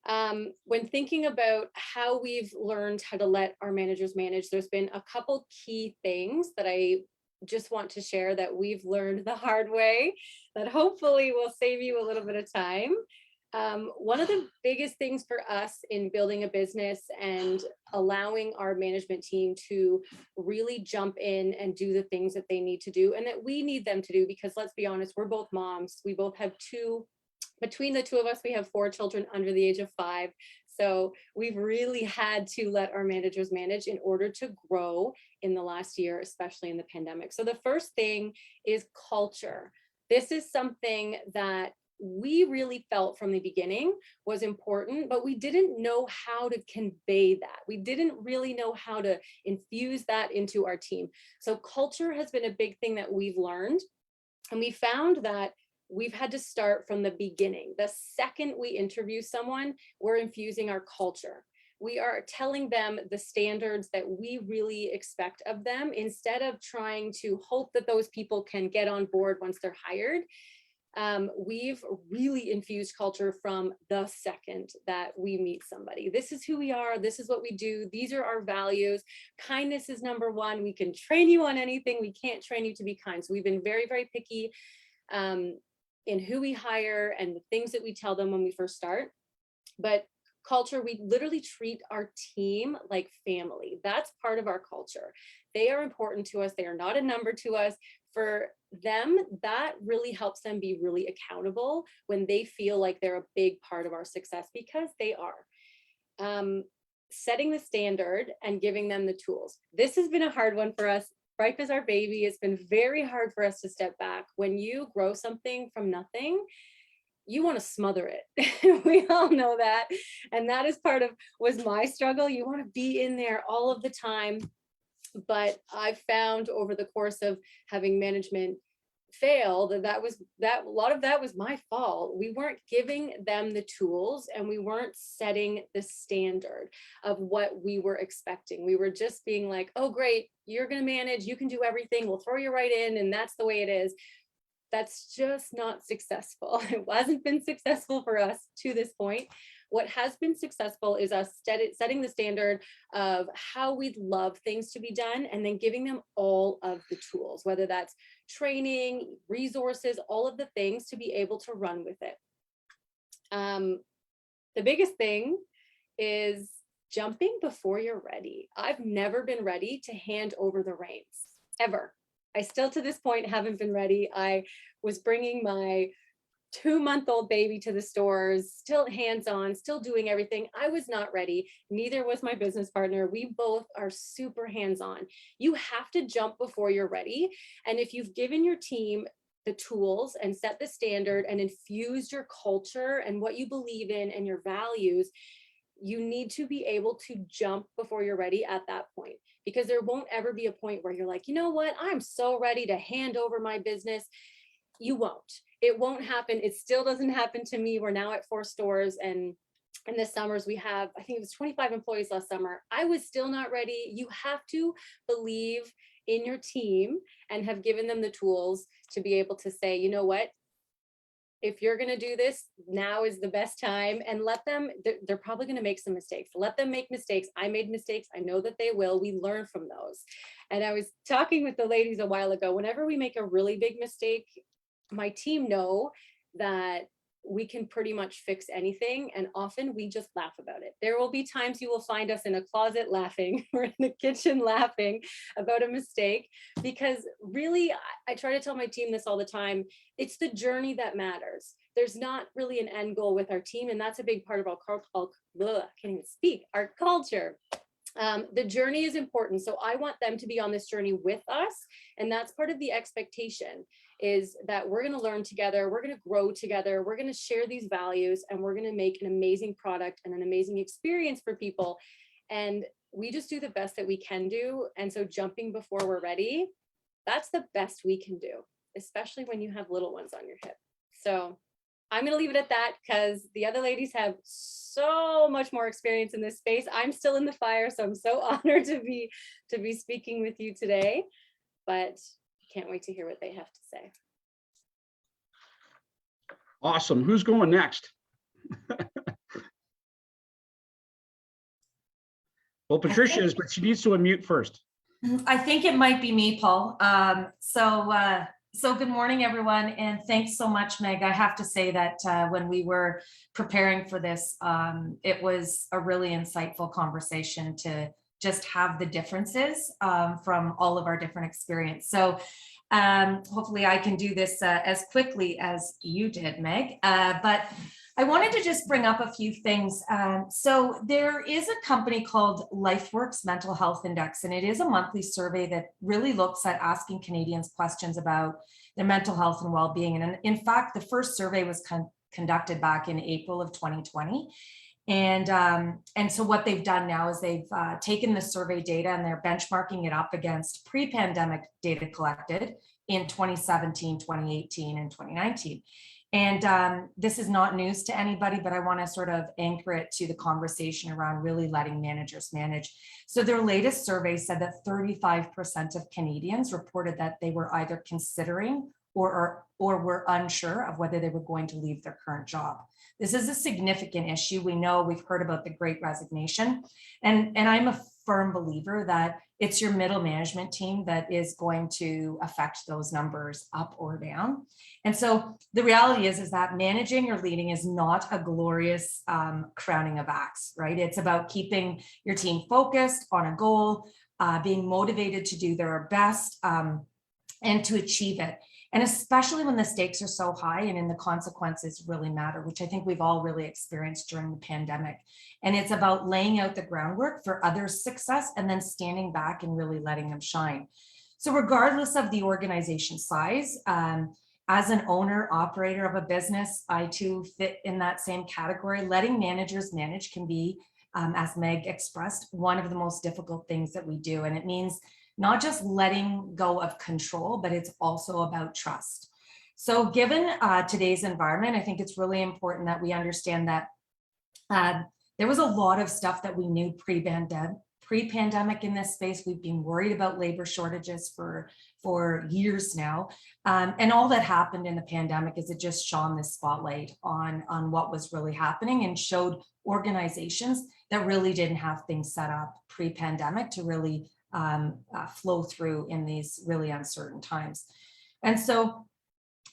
When thinking about how we've learned how to let our managers manage, there's been a couple key things that I just want to share that we've learned the hard way that hopefully will save you a little bit of time. One of the biggest things for us in building a business and allowing our management team to really jump in and do the things that they need to do and that we need them to do, because let's be honest, we're both moms. We both have between the two of us, we have 4 children under the age of 5. So we've really had to let our managers manage in order to grow in the last year, especially in the pandemic. So the first thing is culture. This is something that we really felt from the beginning was important, but we didn't know how to convey that. We didn't really know how to infuse that into our team. So culture has been a big thing that we've learned. And we found that we've had to start from the beginning. The second we interview someone, we're infusing our culture. We are telling them the standards that we really expect of them instead of trying to hope that those people can get on board once they're hired. We've really infused culture from the second that we meet somebody. This is who we are. This is what we do. These are our values. Kindness is number one. We can train you on anything. We can't train you to be kind. So we've been very, very picky in who we hire and the things that we tell them when we first start. But culture, we literally treat our team like family. That's part of our culture. They are important to us. They are not a number to us. For them, that really helps them be really accountable when they feel like they're a big part of our success, because they are. Setting the standard and giving them the tools. This has been a hard one for us. Ripe is our baby. It's been very hard for us to step back. When you grow something from nothing, you want to smother it. We all know that. And that is was my struggle. You want to be in there all of the time. But I've found over the course of having management fail that a lot of that was my fault. We weren't giving them the tools and we weren't setting the standard of what we were expecting. We were just being like, oh, great, you're going to manage, you can do everything, we'll throw you right in, and that's the way it is. That's just not successful. It hasn't been successful for us to this point. What has been successful is us setting the standard of how we'd love things to be done and then giving them all of the tools, whether that's training, resources, all of the things to be able to run with it. The biggest thing is jumping before you're ready. I've never been ready to hand over the reins, ever. I still to this point haven't been ready. I was bringing my 2-month-old baby to the stores, still hands-on, still doing everything. I was not ready. Neither was my business partner. We both are super hands-on. You have to jump before you're ready. And if you've given your team the tools and set the standard and infused your culture and what you believe in and your values, you need to be able to jump before you're ready at that point, because there won't ever be a point where you're like, you know what, I'm so ready to hand over my business. You won't. It won't happen. It still doesn't happen to me. We're now at 4 stores, and in the summers we have, I think it was 25 employees last summer. I was still not ready. You have to believe in your team and have given them the tools to be able to say, you know what, if you're going to do this, now is the best time, and let them, they're probably going to make some mistakes. Let them make mistakes. I made mistakes. I know that they will. We learn from those. And I was talking with the ladies a while ago, whenever we make a really big mistake, my team know that we can pretty much fix anything. And often we just laugh about it. There will be times you will find us in a closet laughing or in the kitchen laughing about a mistake, because really, I try to tell my team this all the time. It's the journey that matters. There's not really an end goal with our team. And that's a big part of our culture. The journey is important. So I want them to be on this journey with us. And that's part of the expectation, is that we're going to learn together. We're going to grow together. We're going to share these values, and we're going to make an amazing product and an amazing experience for people. And we just do the best that we can do. And so jumping before we're ready, that's the best we can do, especially when you have little ones on your hip. So I'm going to leave it at that, because the other ladies have so much more experience in this space. I'm still in the fire, so I'm so honored to be speaking with you today, but can't wait to hear what they have to say. Awesome. Who's going next? Well, Patricia is, but she needs to unmute first. I think it might be me, Paul. So good morning, everyone, and thanks so much, Meg. I have to say that when we were preparing for this, it was a really insightful conversation to just have the differences from all of our different experience. So hopefully I can do this as quickly as you did, Meg. But I wanted to just bring up a few things. So there is a company called LifeWorks Mental Health Index, and it is a monthly survey that really looks at asking Canadians questions about their mental health and well-being. And in fact, the first survey was conducted back in April of 2020. And so what they've done now is they've taken the survey data and they're benchmarking it up against pre-pandemic data collected in 2017, 2018, and 2019. And this is not news to anybody, but I want to sort of anchor it to the conversation around really letting managers manage. So their latest survey said that 35% of Canadians reported that they were either considering or were unsure of whether they were going to leave their current job. This is a significant issue. We know, we've heard about the Great Resignation, and I'm a firm believer that it's your middle management team that is going to affect those numbers up or down. And so the reality is that managing or leading is not a glorious crowning of acts, right? It's about keeping your team focused on a goal, being motivated to do their best and to achieve it. And especially when the stakes are so high and then the consequences really matter, which I think we've all really experienced during the pandemic. And it's about laying out the groundwork for others' success and then standing back and really letting them shine. So regardless of the organization size, as an owner operator of a business, I too fit in that same category. Letting managers manage can be, as Meg expressed, one of the most difficult things that we do. And it means not just letting go of control, but it's also about trust. So given today's environment, I think it's really important that we understand that there was a lot of stuff that we knew pre-pandemic in this space. We've been worried about labor shortages for years now. And all that happened in the pandemic is it just shone the spotlight on what was really happening and showed organizations that really didn't have things set up pre-pandemic to really flow through in these really uncertain times. And so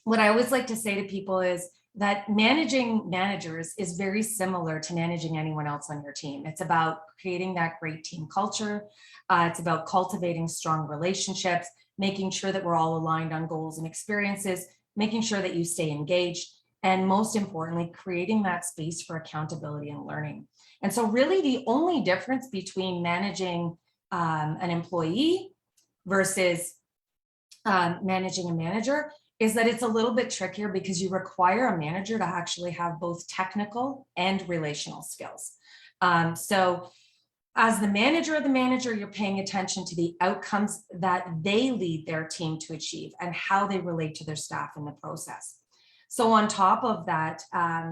what I always like to say to people is that managing managers is very similar to managing anyone else on your team. It's about creating that great team culture. It's about cultivating strong relationships, making sure that we're all aligned on goals and experiences, making sure that you stay engaged, and most importantly, creating that space for accountability and learning. And so really the only difference between managing an employee versus managing a manager is that it's a little bit trickier because you require a manager to actually have both technical and relational skills. So as the manager of the manager, you're paying attention to the outcomes that they lead their team to achieve and how they relate to their staff in the process. So on top of that,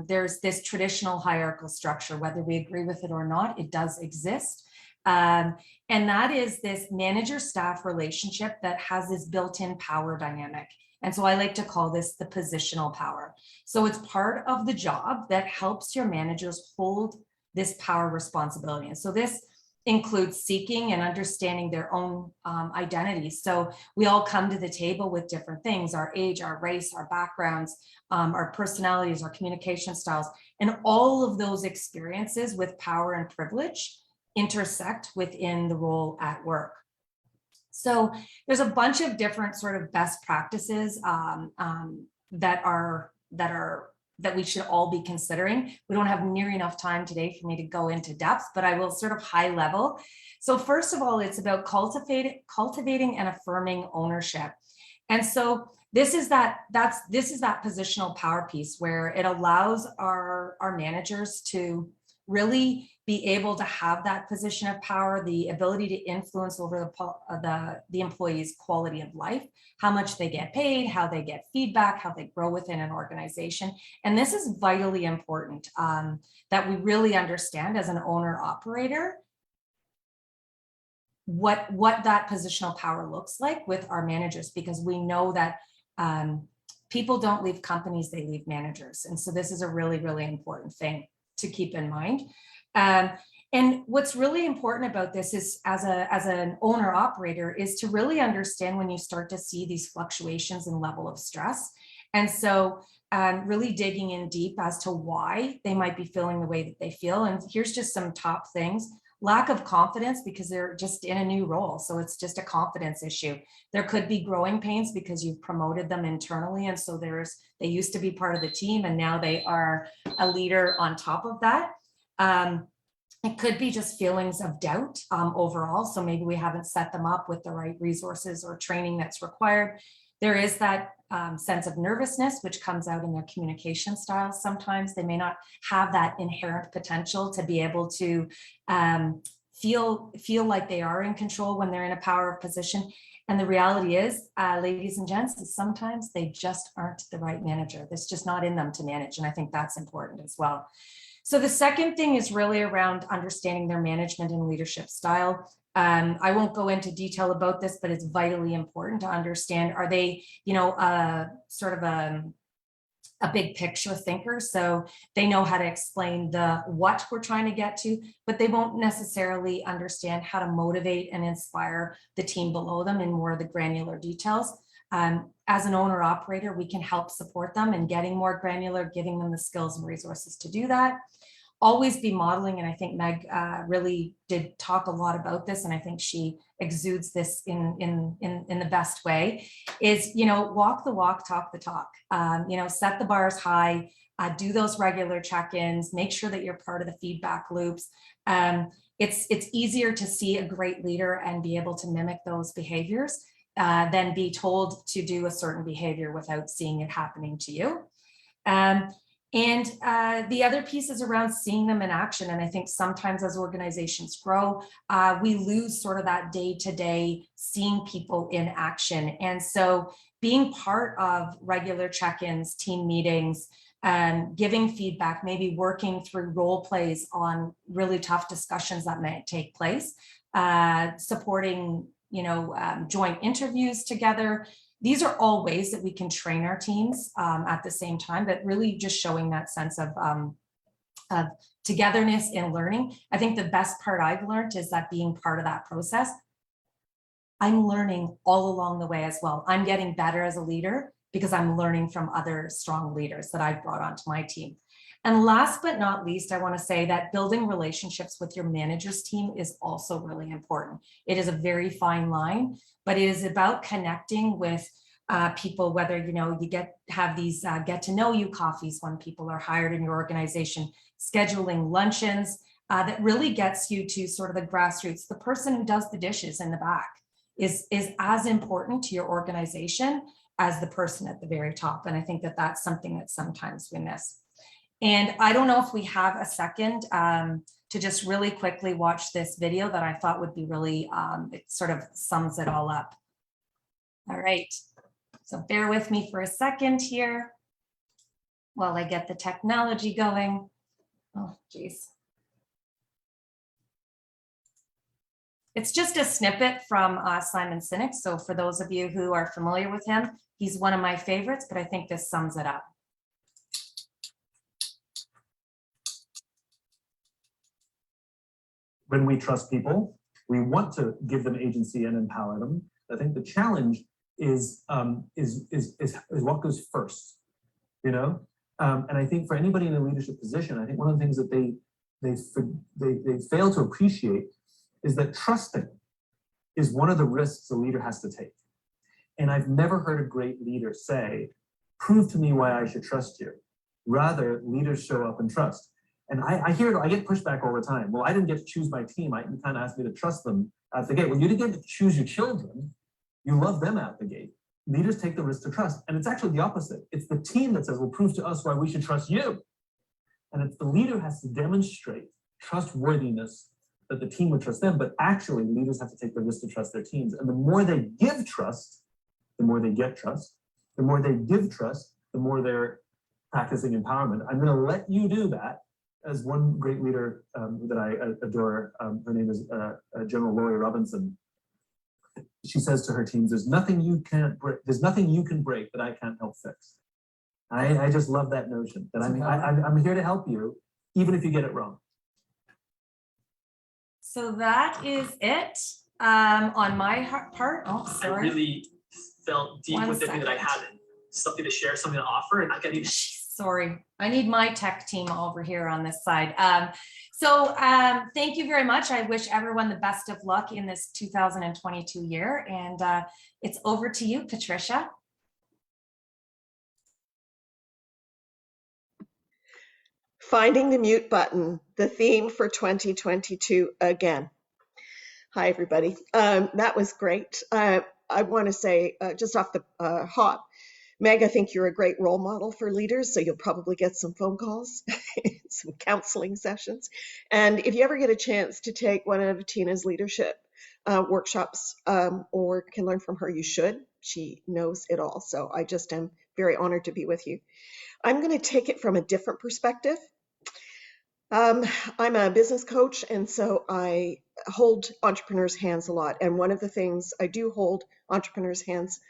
there's this traditional hierarchical structure, whether we agree with it or not, it does exist. And that is this manager-staff relationship that has this built-in power dynamic. And so I like to call this the positional power. So it's part of the job that helps your managers hold this power responsibility. And so this includes seeking and understanding their own identities. So we all come to the table with different things: our age, our race, our backgrounds, our personalities, our communication styles, and all of those experiences with power and privilege intersect within the role at work. So there's a bunch of different sort of best practices that we should all be considering. We don't have near enough time today for me to go into depth, but I will sort of high level. So first of all, it's about cultivating and affirming ownership. And so this is that positional power piece where it allows our managers to really be able to have that position of power, the ability to influence over the employee's quality of life, how much they get paid, how they get feedback, how they grow within an organization. And this is vitally important that we really understand as an owner operator what that positional power looks like with our managers, because we know that people don't leave companies, they leave managers. And so this is a really, really important thing to keep in mind. And what's really important about this is as an owner operator is to really understand when you start to see these fluctuations in level of stress. And so really digging in deep as to why they might be feeling the way that they feel. And here's just some top things. Lack of confidence because they're just in a new role. So it's just a confidence issue. There could be growing pains because you've promoted them internally. And so they used to be part of the team and now they are a leader on top of that. It could be just feelings of doubt overall. So maybe we haven't set them up with the right resources or training that's required. There is that sense of nervousness, which comes out in their communication styles. Sometimes they may not have that inherent potential to be able to feel like they are in control when they're in a power position. And the reality is, ladies and gents, is sometimes they just aren't the right manager. It's just not in them to manage. And I think that's important as well. So the second thing is really around understanding their management and leadership style. I won't go into detail about this, but it's vitally important to understand, are they, sort of a big picture thinker? So they know how to explain the what we're trying to get to, but they won't necessarily understand how to motivate and inspire the team below them in more of the granular details. As an owner operator, we can help support them in getting more granular, giving them the skills and resources to do that. Always be modeling, and I think Meg really did talk a lot about this, and I think she exudes this in the best way, is, walk the walk, talk the talk. Set the bars high, do those regular check-ins, make sure that you're part of the feedback loops. It's easier to see a great leader and be able to mimic those behaviors than be told to do a certain behavior without seeing it happening to you. And the other piece is around seeing them in action. And I think sometimes as organizations grow, we lose sort of that day-to-day seeing people in action. And so being part of regular check-ins, team meetings, giving feedback, maybe working through role plays on really tough discussions that might take place, supporting joint interviews together. These are all ways that we can train our teams at the same time, but really just showing that sense of togetherness in learning. I think the best part I've learned is that being part of that process, I'm learning all along the way as well. I'm getting better as a leader because I'm learning from other strong leaders that I've brought onto my team. And last but not least, I want to say that building relationships with your manager's team is also really important. It is a very fine line, but it is about connecting with people, whether you have these get to know you coffees when people are hired in your organization, scheduling luncheons that really gets you to sort of the grassroots. The person who does the dishes in the back is as important to your organization as the person at the very top. And I think that that's something that sometimes we miss. And I don't know if we have a second to just really quickly watch this video that I thought would be really, it sort of sums it all up. All right, so bear with me for a second here while I get the technology going. Oh, geez. It's just a snippet from Simon Sinek. So for those of you who are familiar with him, he's one of my favorites, but I think this sums it up. When we trust people, we want to give them agency and empower them. I think the challenge is what goes first, And I think for anybody in a leadership position, I think one of the things that they fail to appreciate is that trusting is one of the risks a leader has to take. And I've never heard a great leader say, "Prove to me why I should trust you." Rather, leaders show up and trust. And I get pushback all the time. Well, I didn't get to choose my team. You kind of asked me to trust them at the gate. Well, you didn't get to choose your children. You love them at the gate. Leaders take the risk to trust. And it's actually the opposite. It's the team that says, well, prove to us why we should trust you. And it's the leader has to demonstrate trustworthiness that the team would trust them. But actually, leaders have to take the risk to trust their teams. And the more they give trust, the more they get trust. The more they give trust, the more they're practicing empowerment. I'm going to let you do that. As one great leader that I adore, her name is General Lori Robinson. She says to her teams, "There's nothing you can't break. There's nothing you can break that I can't help fix." I just love that notion that I'm here to help you, even if you get it wrong. So that is it on my part. Oh, I sorry. really felt deep One within me that I second. had something to share, something to offer, and I can't even. Sorry, I need my tech team over here on this side. Thank you very much. I wish everyone the best of luck in this 2022 year. And it's over to you, Patricia. Finding the mute button, the theme for 2022 again. Hi, everybody. That was great. I want to say just off the hop, Meg, I think you're a great role model for leaders, so you'll probably get some phone calls, some counseling sessions. And if you ever get a chance to take one of Tina's leadership workshops or can learn from her, you should. She knows it all. So I just am very honored to be with you. I'm going to take it from a different perspective. I'm a business coach, and so I hold entrepreneurs' hands a lot. And one of the things I do hold entrepreneurs' hands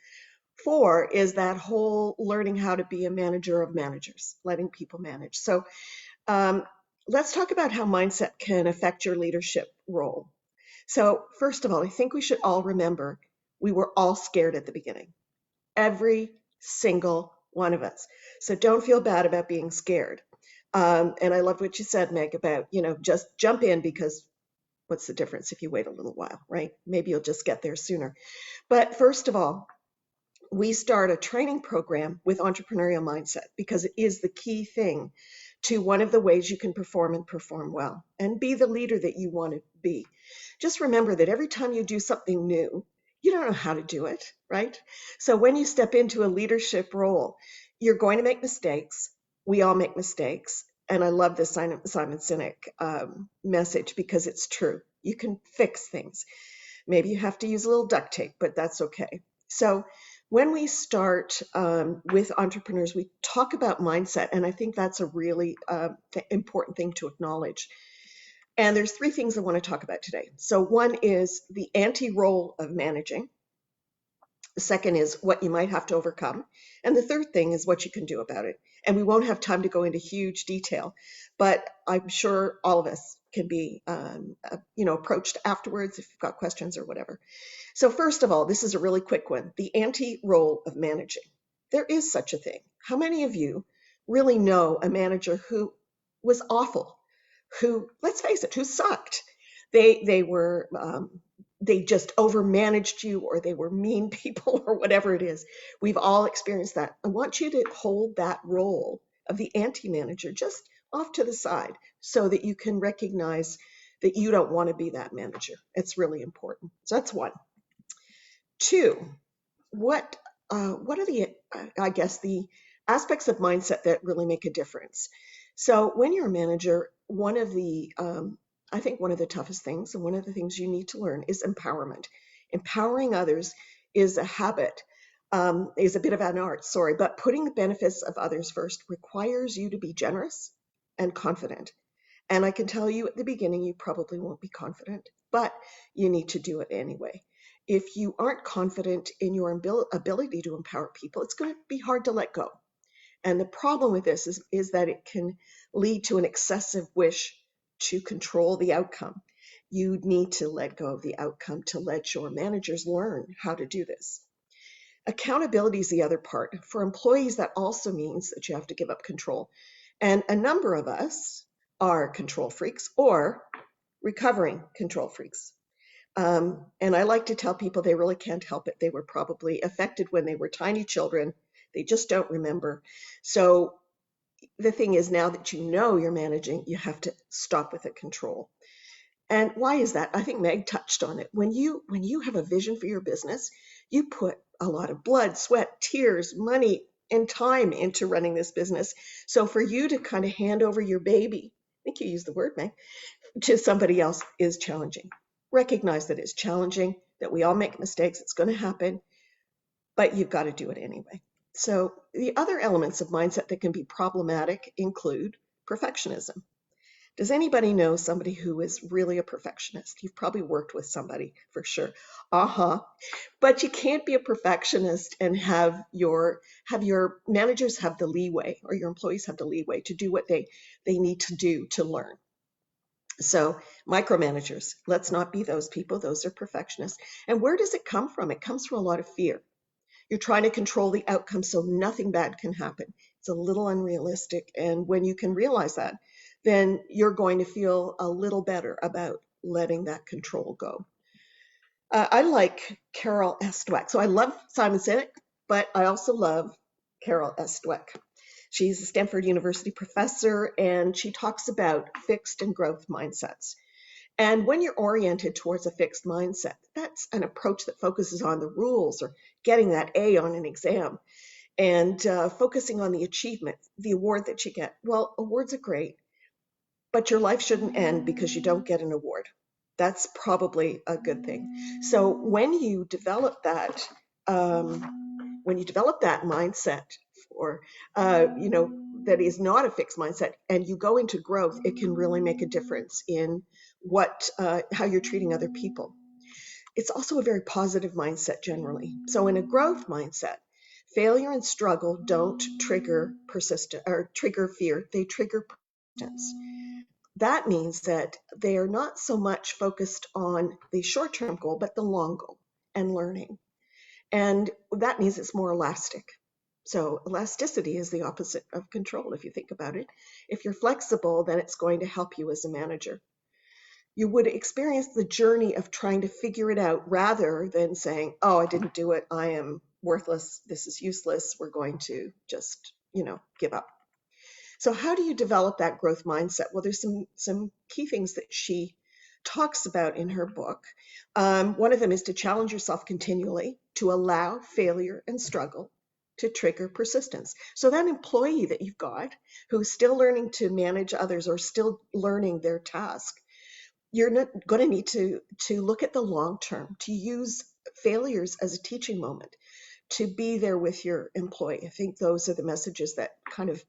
for is that whole learning how to be a manager of managers, letting people manage. So let's talk about how mindset can affect your leadership role. So first of all, I think we should all remember we were all scared at the beginning, every single one of us. So don't feel bad about being scared. And I loved what you said, Meg, about, just jump in, because what's the difference if you wait a little while, right? Maybe you'll just get there sooner. But first of all, we start a training program with entrepreneurial mindset because it is the key thing to one of the ways you can perform and perform well and be the leader that you want to be. Just remember that every time you do something new, you don't know how to do it, right? So when you step into a leadership role, you're going to make mistakes. We all make mistakes. And I love this Simon Sinek message because it's true. You can fix things. Maybe you have to use a little duct tape, but that's okay. So when we start with entrepreneurs, we talk about mindset, and I think that's a really important thing to acknowledge. And there's three things I want to talk about today. So one is the anti-role of managing. The second is what you might have to overcome. And the third thing is what you can do about it. And we won't have time to go into huge detail, but I'm sure all of us can be approached afterwards if you've got questions or whatever. So first of all, this is a really quick one, the anti-role of managing. There is such a thing. How many of you really know a manager who was awful, who, let's face it, who sucked? They were they just overmanaged you, or they were mean people, or whatever it is. We've all experienced that. I want you to hold that role of the anti-manager just off to the side so that you can recognize that you don't want to be that manager. It's really important. So that's one. Two, what are the, the aspects of mindset that really make a difference? So when you're a manager, one of the toughest things, and one of the things you need to learn, is empowerment. Empowering others is a habit, is a bit of an art, but putting the benefits of others first requires you to be generous and confident. And I can tell you at the beginning, you probably won't be confident, but you need to do it anyway. If you aren't confident in your ability to empower people, it's going to be hard to let go. And the problem with this is that it can lead to an excessive wish to control the outcome. You need to let go of the outcome to let your managers learn how to do this. Accountability is the other part. For employees, that also means that you have to give up control. And a number of us are control freaks or recovering control freaks. And I like to tell people they really can't help it. They were probably affected when they were tiny children. They just don't remember. So the thing is, now that you know you're managing, you have to stop with the control. And why is that? I think Meg touched on it. When you have a vision for your business, you put a lot of blood, sweat, tears, money, and time into running this business. So for you to kind of hand over your baby, I think you used the word, Meg, to somebody else is challenging. Recognize that it's challenging, that we all make mistakes, it's going to happen, but you've got to do it anyway. So the other elements of mindset that can be problematic include perfectionism. Does anybody know somebody who is really a perfectionist? You've probably worked with somebody for sure. But you can't be a perfectionist and have your managers have the leeway, or your employees have the leeway to do what they need to do to learn. So micromanagers, let's not be those people. Those are perfectionists. And where does it come from? It comes from a lot of fear. You're trying to control the outcome so nothing bad can happen. It's a little unrealistic. And when you can realize that, then you're going to feel a little better about letting that control go. I like Carol S. Dweck. So I love Simon Sinek, but I also love Carol S. Dweck. She's a Stanford University professor, and she talks about fixed and growth mindsets. And when you're oriented towards a fixed mindset, that's an approach that focuses on the rules or getting that A on an exam and focusing on the achievement, the award that you get. Well, awards are great, but your life shouldn't end because you don't get an award. That's probably a good thing. So when you develop that, mindset for, that is not a fixed mindset, and you go into growth, it can really make a difference in how you're treating other people. It's also a very positive mindset generally. So in a growth mindset, failure and struggle don't trigger fear, they trigger persistence. That means that they are not so much focused on the short-term goal, but the long goal and learning. And that means it's more elastic. So elasticity is the opposite of control, if you think about it. If you're flexible, then it's going to help you as a manager. You would experience the journey of trying to figure it out rather than saying, oh, I didn't do it, I am worthless, this is useless, we're going to just, give up. So how do you develop that growth mindset? Well, there's some key things that she talks about in her book. One of them is to challenge yourself continually, to allow failure and struggle to trigger persistence. So that employee that you've got who's still learning to manage others or still learning their task, you're not going to need to look at the long term, to use failures as a teaching moment, to be there with your employee. I think those are the messages that kind of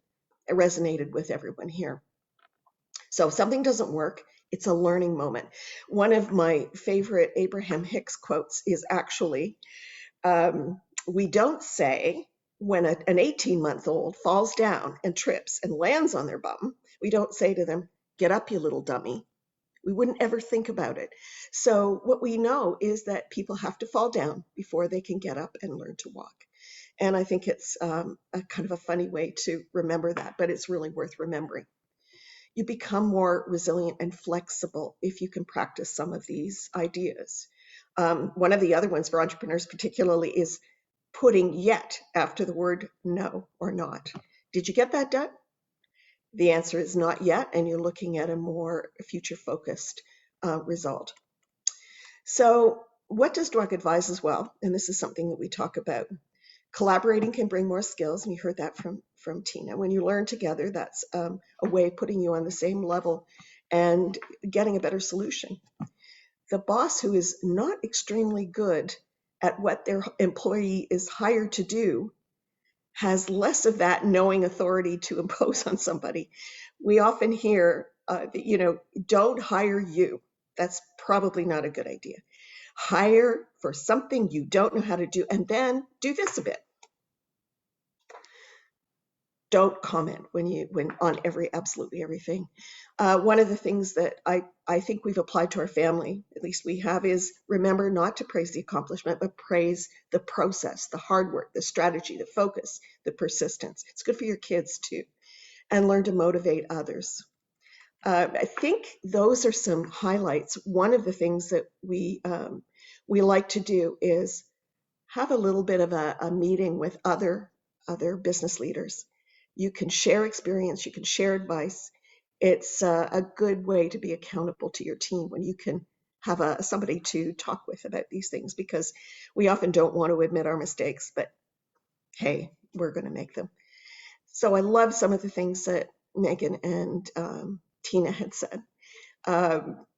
resonated with everyone here. So if something doesn't work, it's a learning moment. One of my favorite Abraham Hicks quotes is actually, we don't say when an 18-month-old falls down and trips and lands on their bum, we don't say to them, get up, you little dummy. We wouldn't ever think about it. So what we know is that people have to fall down before they can get up and learn to walk. And I think it's a kind of a funny way to remember that, but it's really worth remembering. You become more resilient and flexible if you can practice some of these ideas. One of the other ones for entrepreneurs particularly is putting yet after the word no or not. Did you get that done? The answer is not yet, and you're looking at a more future-focused result. So what does Dweck advise as well? And this is something that we talk about. Collaborating can bring more skills, and you heard that from Tina. When you learn together, that's a way of putting you on the same level and getting a better solution. The boss who is not extremely good at what their employee is hired to do has less of that knowing authority to impose on somebody. We often hear, don't hire you. That's probably not a good idea. Hire for something you don't know how to do, and then do this a bit. Don't comment when on absolutely everything. One of the things that I think we've applied to our family, at least we have, is remember not to praise the accomplishment, but praise the process, the hard work, the strategy, the focus, the persistence. It's good for your kids too, and learn to motivate others. I think those are some highlights. One of the things that we like to do is have a little bit of a meeting with other business leaders. You can share experience, you can share advice. It's a good way to be accountable to your team when you can have somebody to talk with about these things, because we often don't want to admit our mistakes, but hey, we're going to make them. So I love some of the things that Megan and Tina had said.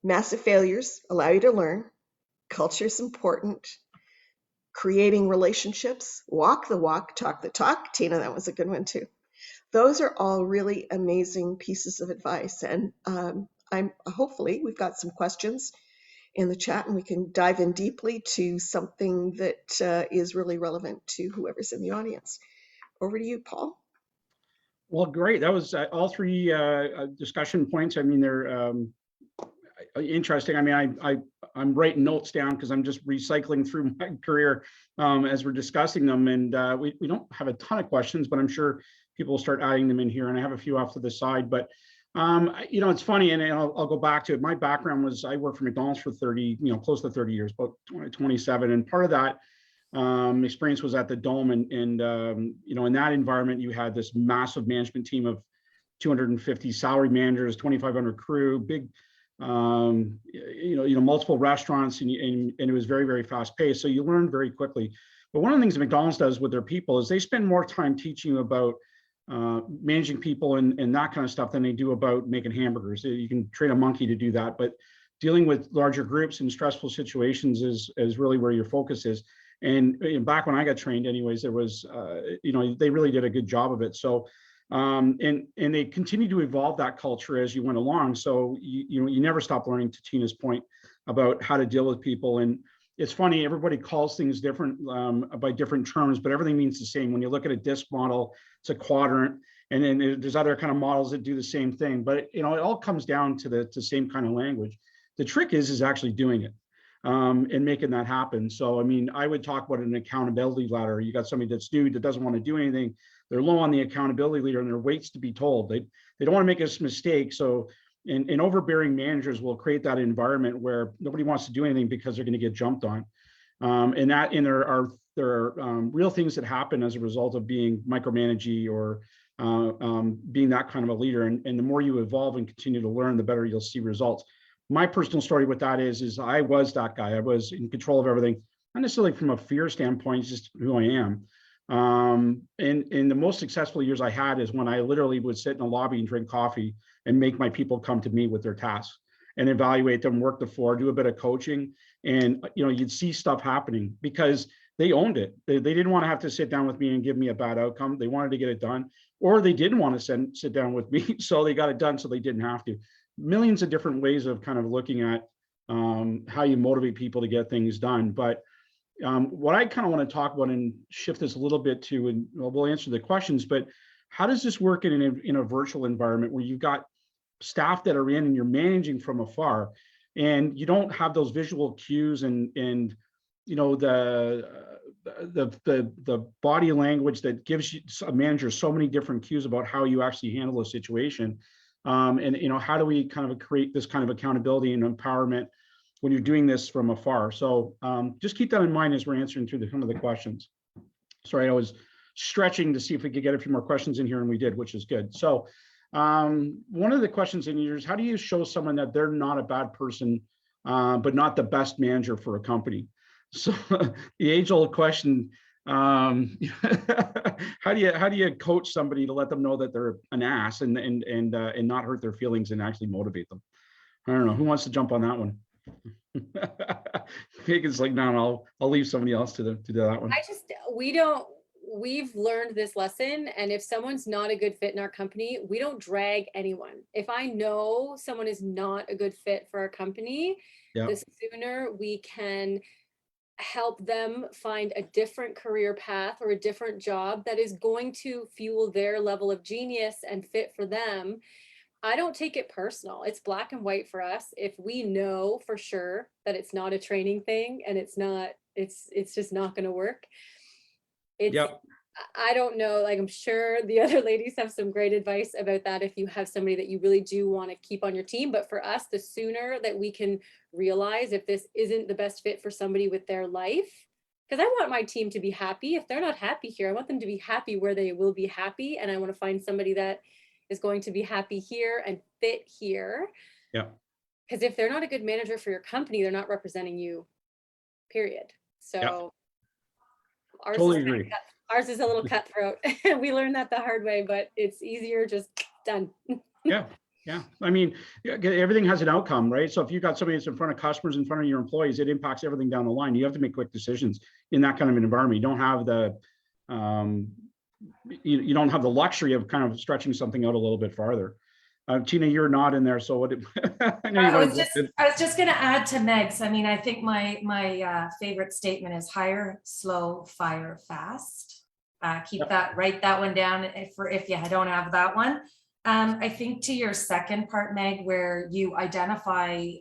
Massive failures allow you to learn. Culture is important. Creating relationships, walk the walk, talk the talk. Tina, that was a good one too. Those are all really amazing pieces of advice. And hopefully we've got some questions in the chat and we can dive in deeply to something that is really relevant to whoever's in the audience. Over to you, Paul. Well, great. That was all three discussion points. I mean, they're interesting. I mean, I'm writing notes down because I'm just recycling through my career as we're discussing them. And we don't have a ton of questions, but I'm sure people will start adding them in here. And I have a few off to the side. But it's funny, and I'll go back to it. My background was I worked for McDonald's for 30, close to 30 years, about 27. And part of that experience was at the Dome. And in that environment, you had this massive management team of 250 salary managers, 2,500 crew, big, multiple restaurants, and it was very, very fast paced. So you learn very quickly. But one of the things that McDonald's does with their people is they spend more time teaching you about managing people and that kind of stuff than they do about making hamburgers. You can train a monkey to do that, but dealing with larger groups in stressful situations is really where your focus is. And back when I got trained anyways, there was, they really did a good job of it. So, and they continue to evolve that culture as you went along. So, you never stop learning, to Tina's point about how to deal with people. And it's funny, everybody calls things different by different terms, but everything means the same. When you look at a DISC model, it's a quadrant, and then there's other kind of models that do the same thing. But it all comes down to the same kind of language. The trick is actually doing it and making that happen. So, I mean, I would talk about an accountability ladder. You got somebody that's new that doesn't want to do anything. They're low on the accountability leader, and they're waits to be told. They don't want to make a mistake. So, and overbearing managers will create that environment where nobody wants to do anything because they're going to get jumped on. And there are real things that happen as a result of being micromanaging or being that kind of a leader. And the more you evolve and continue to learn, the better you'll see results. My personal story with that is I was that guy. I was in control of everything, not necessarily from a fear standpoint, it's just who I am. And the most successful years I had is when I literally would sit in a lobby and drink coffee and make my people come to me with their tasks and evaluate them, work the floor, do a bit of coaching. And, you'd see stuff happening because they owned it. They didn't want to have to sit down with me and give me a bad outcome. They wanted to get it done, or they didn't want to sit down with me. So they got it done so they didn't have to. Millions of different ways of kind of looking at how you motivate people to get things done. But what I kind of want to talk about and shift this a little bit to, and we'll answer the questions, but how does this work in a virtual environment where you've got staff that are in and you're managing from afar, and you don't have those visual cues and the body language that gives you a manager so many different cues about how you actually handle a situation. And how do we kind of create this kind of accountability and empowerment when you're doing this from afar? So just keep that in mind as we're answering through some of the questions. Sorry, I was stretching to see if we could get a few more questions in here, and we did, which is good. So one of the questions in here is, how do you show someone that they're not a bad person, but not the best manager for a company? So the age-old question, how do you coach somebody to let them know that they're an ass and not hurt their feelings and actually motivate them? I don't know, who wants to jump on that one? Megan's like, no, I'll leave somebody else to do that one. We've learned this lesson, and if someone's not a good fit in our company, we don't drag anyone. If I know someone is not a good fit for our company, the sooner we can help them find a different career path or a different job that is going to fuel their level of genius and fit for them. I don't take it personal. It's black and white for us. If we know for sure that it's not a training thing and it's just not going to work. I don't know, like, I'm sure the other ladies have some great advice about that if you have somebody that you really do want to keep on your team. But for us, the sooner that we can realize if this isn't the best fit for somebody with their life, because I want my team to be happy. If they're not happy here, I want them to be happy where they will be happy. And I want to find somebody that is going to be happy here and fit here. Yeah. Because if they're not a good manager for your company, they're not representing you, period. So Totally agree. Ours is a little cutthroat. We learned that the hard way, but it's easier, just done. Yeah. I mean, everything has an outcome, right? So if you've got somebody that's in front of customers, in front of your employees, it impacts everything down the line. You have to make quick decisions in that kind of an environment. You don't have the you don't have the luxury of kind of stretching something out a little bit farther. Tina, you're not in there, so what? I was just going to add to Meg's. I mean, I think my favorite statement is hire slow, fire fast. Write that one down if you don't have that one. I think to your second part, Meg, where you identify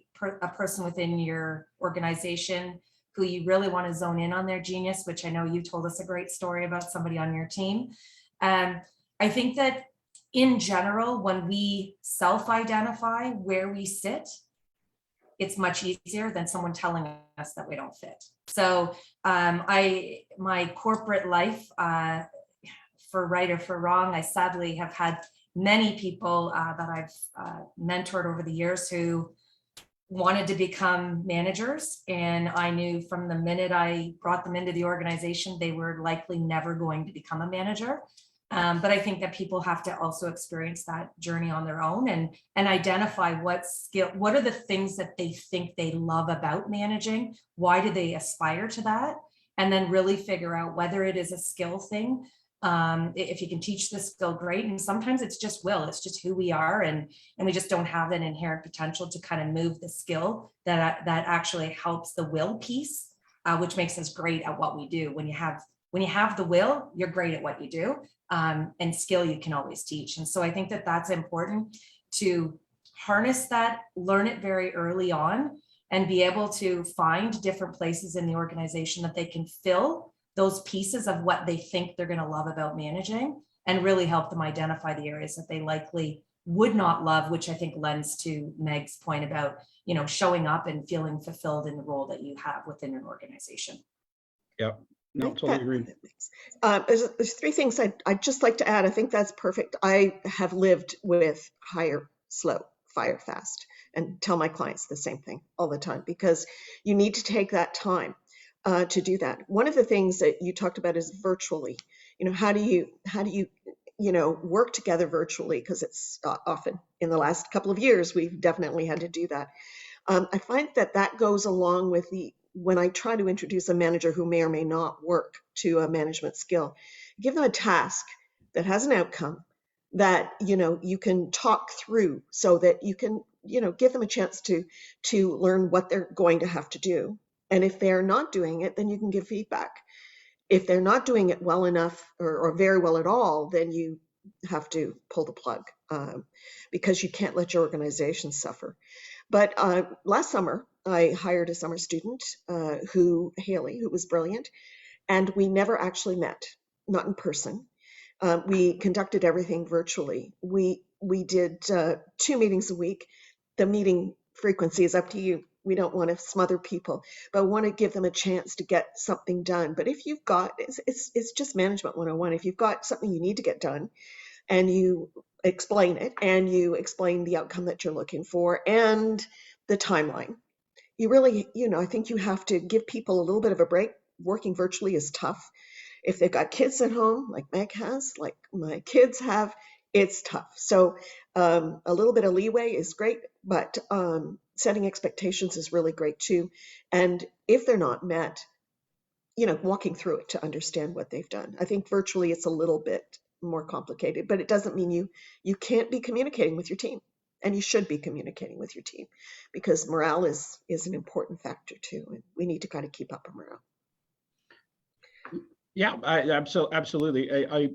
a person within your organization who you really want to zone in on their genius, which I know you told us a great story about somebody on your team. I think that in general, when we self-identify where we sit, it's much easier than someone telling us that we don't fit. So my corporate life, for right or for wrong, I sadly have had many people that I've mentored over the years who wanted to become managers. And I knew from the minute I brought them into the organization, they were likely never going to become a manager. But I think that people have to also experience that journey on their own and identify what are the things that they think they love about managing? Why do they aspire to that? And then really figure out whether it is a skill thing. If you can teach the skill, great. And sometimes it's just will, it's just who we are. And we just don't have an inherent potential to kind of move the skill that actually helps the will piece, which makes us great at what we do. When you have the will, you're great at what you do. And skill you can always teach. And so I think that that's important to harness that, learn it very early on, and be able to find different places in the organization that they can fill those pieces of what they think they're going to love about managing, and really help them identify the areas that they likely would not love, which I think lends to Meg's point about, showing up and feeling fulfilled in the role that you have within an organization. Yep. No, totally agree. There's three things I'd just like to add. I think that's perfect. I have lived with hire slow, fire fast, and tell my clients the same thing all the time, because you need to take that time to do that. One of the things that you talked about is virtually. How do you work together virtually? Because it's often in the last couple of years we've definitely had to do that. I find that goes along with when I try to introduce a manager who may or may not work to a management skill, give them a task that has an outcome that you can talk through, so that you can give them a chance to learn what they're going to have to do. And if they're not doing it, then you can give feedback. If they're not doing it well enough or very well at all, then you have to pull the plug, because you can't let your organization suffer. But last summer, I hired a summer student, Haley, who was brilliant, and we never actually met, not in person. We conducted everything virtually. We did 2 meetings a week. The meeting frequency is up to you. We don't want to smother people, but want to give them a chance to get something done. But if you've got, it's just management 101. If you've got something you need to get done, and you explain it, and you explain the outcome that you're looking for and the timeline, you really, I think you have to give people a little bit of a break. Working virtually is tough. If they've got kids at home, like Meg has, like my kids have, it's tough. So a little bit of leeway is great, but setting expectations is really great too. And if they're not met, walking through it to understand what they've done. I think virtually it's a little bit more complicated, but it doesn't mean you can't be communicating with your team. And you should be communicating with your team, because morale is an important factor too. And we need to kind of keep up our morale. Yeah, absolutely. I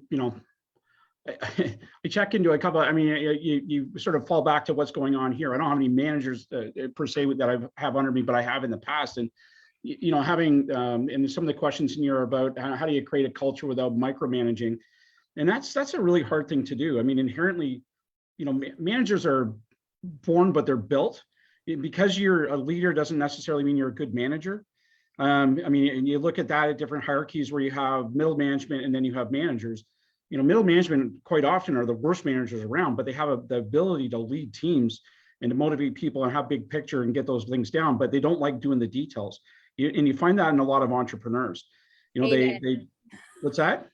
check into a couple. You sort of fall back to what's going on here. I don't have any managers per se that I have under me, but I have in the past. And having and some of the questions in here are about how do you create a culture without micromanaging, and that's a really hard thing to do. Inherently, managers are born, but they're built. Because you're a leader doesn't necessarily mean you're a good manager. And you look at that at different hierarchies where you have middle management and then you have managers. Middle management quite often are the worst managers around, but they have the ability to lead teams and to motivate people and have big picture and get those things down, but they don't like doing the details. And you find that in a lot of entrepreneurs. They what's that?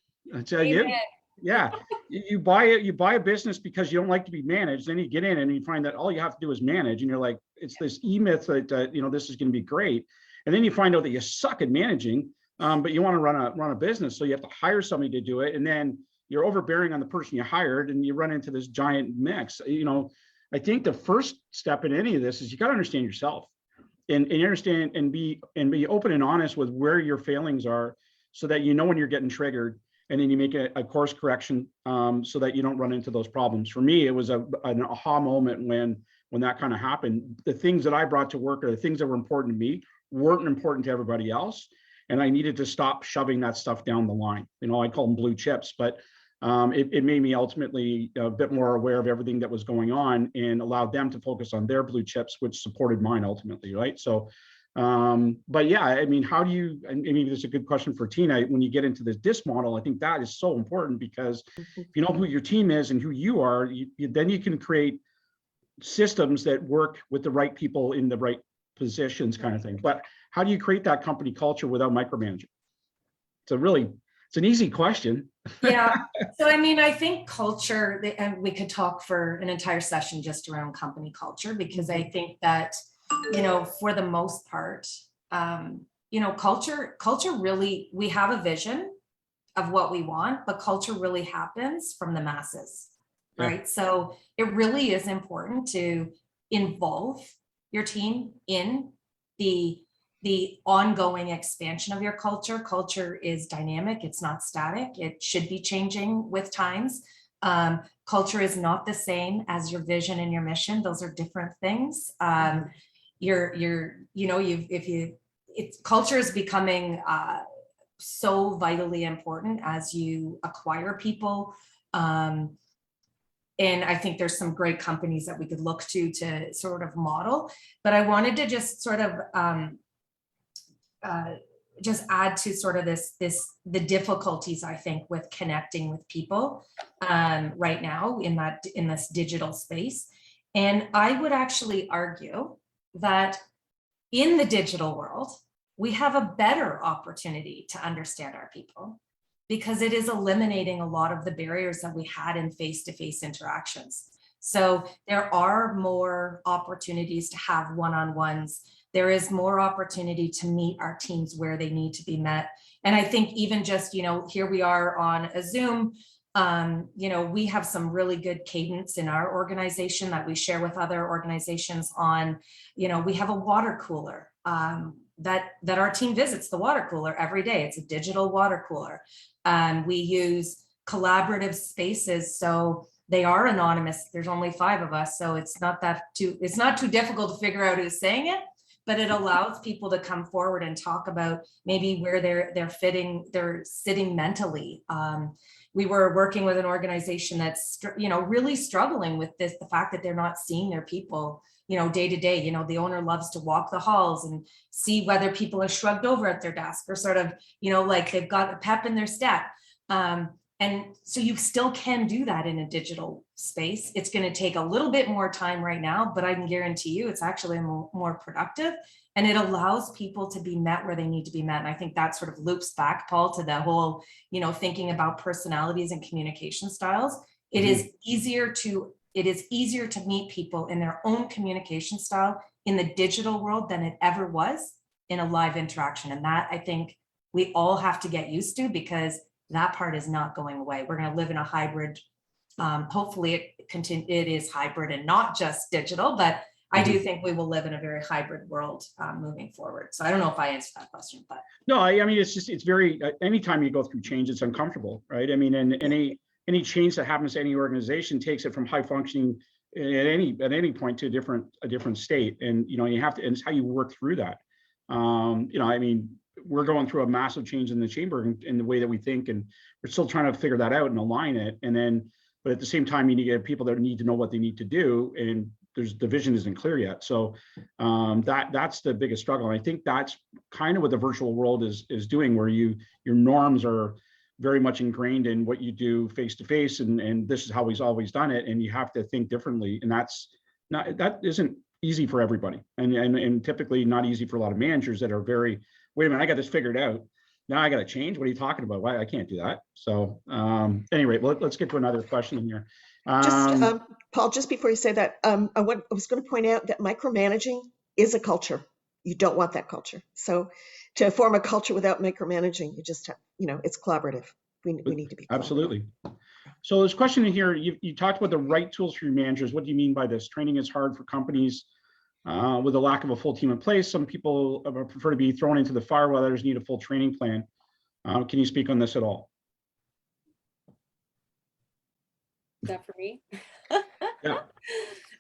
Yeah, you buy a business because you don't like to be managed. Then you get in and you find that all you have to do is manage, and you're like, it's this e-myth that this is going to be great. And then you find out that you suck at managing, but you want to run a business, so you have to hire somebody to do it, and then you're overbearing on the person you hired, and you run into this giant mix. I think the first step in any of this is you got to understand yourself, and understand and be open and honest with where your failings are, so that when you're getting triggered. and then you make a course correction so that you don't run into those problems. For me, it was an aha moment when that kind of happened. The things that I brought to work or the things that were important to me weren't important to everybody else. And I needed to stop shoving that stuff down the line. You know, I call them blue chips, but it made me ultimately a bit more aware of everything that was going on and allowed them to focus on their blue chips, which supported mine ultimately, right? So, but yeah, I mean, how do you, and maybe this is a good question for Tina, when you get into this DISC model, I think that is so important because if you know who your team is and who you are, then you can create systems that work with the right people in the right positions kind of thing. But how do you create that company culture without micromanaging? It's an easy question. Yeah. So, I mean, I think culture, and we could talk for an entire session just around company culture, because I think that, you know, for the most part, you know, culture really, we have a vision of what we want, but culture really happens from the masses, right? So it really is important to involve your team in the ongoing expansion of your culture. Culture is dynamic, it's not static, it should be changing with times. Culture is not the same as your vision and your mission. Those are different things. Culture is becoming so vitally important as you acquire people. And I think there's some great companies that we could look to sort of model, but I wanted to just sort of just add to sort of the difficulties, I think, with connecting with people right now in this digital space. And I would actually argue that in the digital world, we have a better opportunity to understand our people, because it is eliminating a lot of the barriers that we had in face-to-face interactions. So there are more opportunities to have one-on-ones. There is more opportunity to meet our teams where they need to be met. And I think even just, you know, here we are on a Zoom, you know, we have some really good cadence in our organization that we share with other organizations on, you know, we have a water cooler that our team visits the water cooler every day. It's a digital water cooler. We use collaborative spaces, so they are anonymous. There's only 5 of us, so it's not too difficult to figure out who's saying it, but it allows people to come forward and talk about maybe where they're sitting mentally. We were working with an organization that's, you know, really struggling with the fact that they're not seeing their people, you know, day to day. You know, the owner loves to walk the halls and see whether people are shrugged over at their desk or sort of, you know, like they've got a pep in their step. And so you still can do that in a digital space. It's going to take a little bit more time right now, but I can guarantee you it's actually more productive, and it allows people to be met where they need to be met. And I think that sort of loops back, Paul, to the whole, you know, thinking about personalities and communication styles. It is easier to meet people in their own communication style in the digital world than it ever was in a live interaction. And that, I think, we all have to get used to, because that part is not going away. We're going to live in a hybrid. Hopefully it is hybrid and not just digital, but I do think we will live in a very hybrid world moving forward. So I don't know if I answered that question, but. No, I mean, it's very, anytime you go through change, it's uncomfortable, right? I mean, and any change that happens to any organization takes it from high functioning at any point to a different state. And, you know, you have to, and it's how you work through that. You know, I mean, we're going through a massive change in the chamber in the way that we think, and we're still trying to figure that out and align it. And then, but at the same time, you need to get people that need to know what they need to do, and the vision isn't clear yet. So that's the biggest struggle. And I think that's kind of what the virtual world is doing, where your norms are very much ingrained in what you do face to face, and this is how we've always done it, and you have to think differently, and that isn't easy for everybody, and typically not easy for a lot of managers that are very, wait a minute, I got this figured out, now I got to change. What are you talking about? Why I can't do that? So anyway, let's get to another question in here. Paul, just before you say that, I was going to point out that micromanaging is a culture. You don't want that culture. So to form a culture without micromanaging, you just have, you know, it's collaborative. We need to be collaborative. Absolutely. So there's a question in here. You talked about the right tools for your managers. What do you mean by this? Training is hard for companies with a lack of a full team in place. Some people prefer to be thrown into the fire, while others need a full training plan. Can you speak on this at all? that for me? Yeah.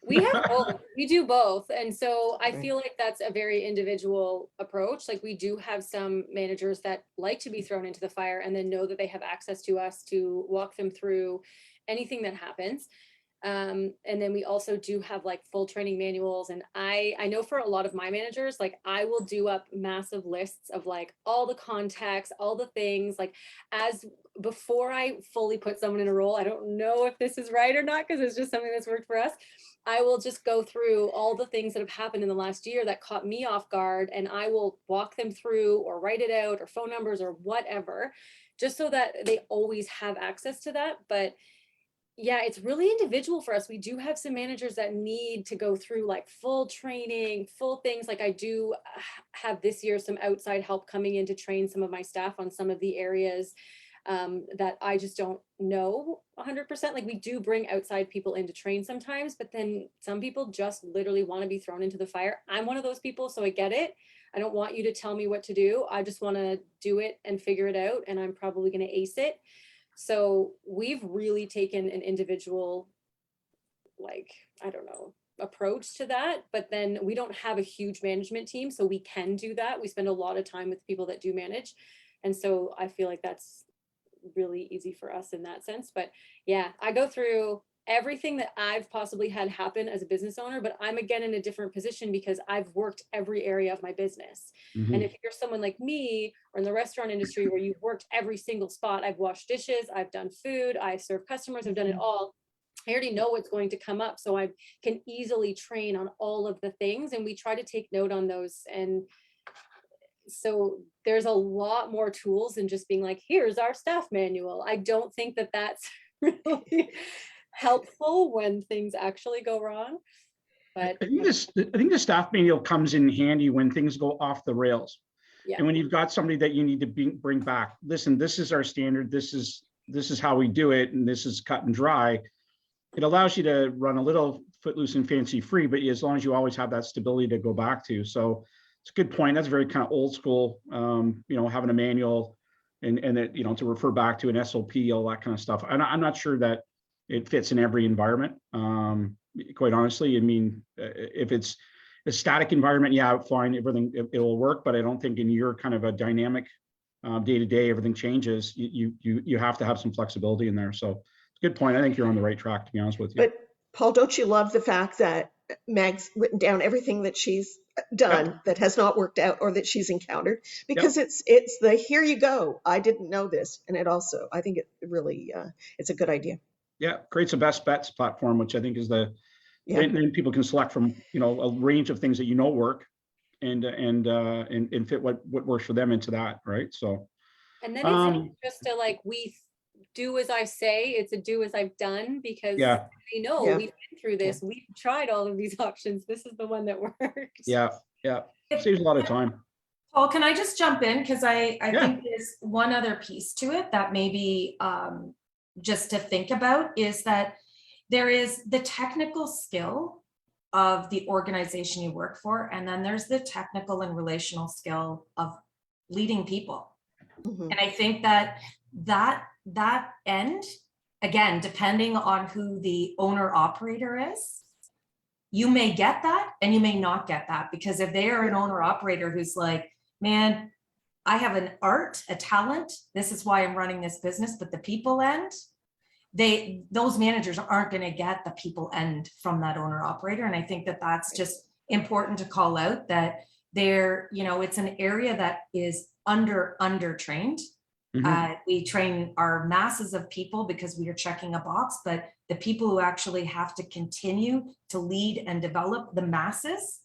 We have both. We do both. And so I Right. feel like that's a very individual approach. Like we do have some managers that like to be thrown into the fire and then know that they have access to us to walk them through anything that happens. And then we also do have like full training manuals. And I know for a lot of my managers, like I will do up massive lists of like all the contacts, all the things like as before I fully put someone in a role. I don't know if this is right or not, because it's just something that's worked for us. I will just go through all the things that have happened in the last year that caught me off guard, and I will walk them through or write it out or phone numbers or whatever, just so that they always have access to that. But yeah, it's really individual for us. We do have some managers that need to go through like full training, full things. Like I do have this year some outside help coming in to train some of my staff on some of the areas that I just don't know 100%. Like we do bring outside people in to train sometimes, but then some people just literally want to be thrown into the fire. I'm one of those people, so I get it. I don't want you to tell me what to do. I just want to do it and figure it out, and I'm probably going to ace it. So we've really taken an individual, like, I don't know, approach to that. But then we don't have a huge management team, so we can do that. We spend a lot of time with people that do manage. And so I feel like that's really easy for us in that sense. But yeah, I go through everything that I've possibly had happen as a business owner, but I'm again in a different position because I've worked every area of my business. And if you're someone like me or in the restaurant industry where you've worked every single spot, I've washed dishes, I've done food, I've served customers, I've done it all. I already know what's going to come up. So I can easily train on all of the things, and we try to take note on those. And so there's a lot more tools than just being like, here's our staff manual. I don't think that that's really helpful when things actually go wrong. But I think the staff manual comes in handy when things go off the rails. yeah, And when you've got somebody that you need to bring back, listen, this is our standard, this is how we do it, and this is cut and dry. It allows you to run a little footloose and fancy free, but as long as you always have that stability to go back to. So it's a good point. That's very kind of old school, having a manual and it, to refer back to an SOP, all that kind of stuff. And I'm not sure that it fits in every environment. Quite honestly, I mean, if it's a static environment, yeah, fine, everything, it will work. But I don't think in your kind of a dynamic day to day, everything changes. You have to have some flexibility in there. So good point. I think you're on the right track, to be honest with you. But Paul, don't you love the fact that Meg's written down everything that she's done that has not worked out or that she's encountered? Because it's the here you go. I didn't know this, and it also, I think it really it's a good idea. Yeah, creates a best bets platform, which I think is then people can select from a range of things that work, and fit what works for them into that, right? So, and then it's just to like we do as I say. It's a do as I've done, because we've been through this. We've tried all of these options. This is the one that works. Yeah, saves a lot of time. Paul, can I just jump in, because I think there's one other piece to it that maybe just to think about, is that there is the technical skill of the organization you work for, and then there's the technical and relational skill of leading people. Mm-hmm. And I think that end, again, depending on who the owner operator is, you may get that and you may not get that, because if they are an owner operator who's like, man, I have an art, a talent, this is why I'm running this business, but the people end, those managers aren't going to get the people end from that owner operator. And I think that that's just important to call out, that it's an area that is under trained. We train our masses of people because we are checking a box, but the people who actually have to continue to lead and develop the masses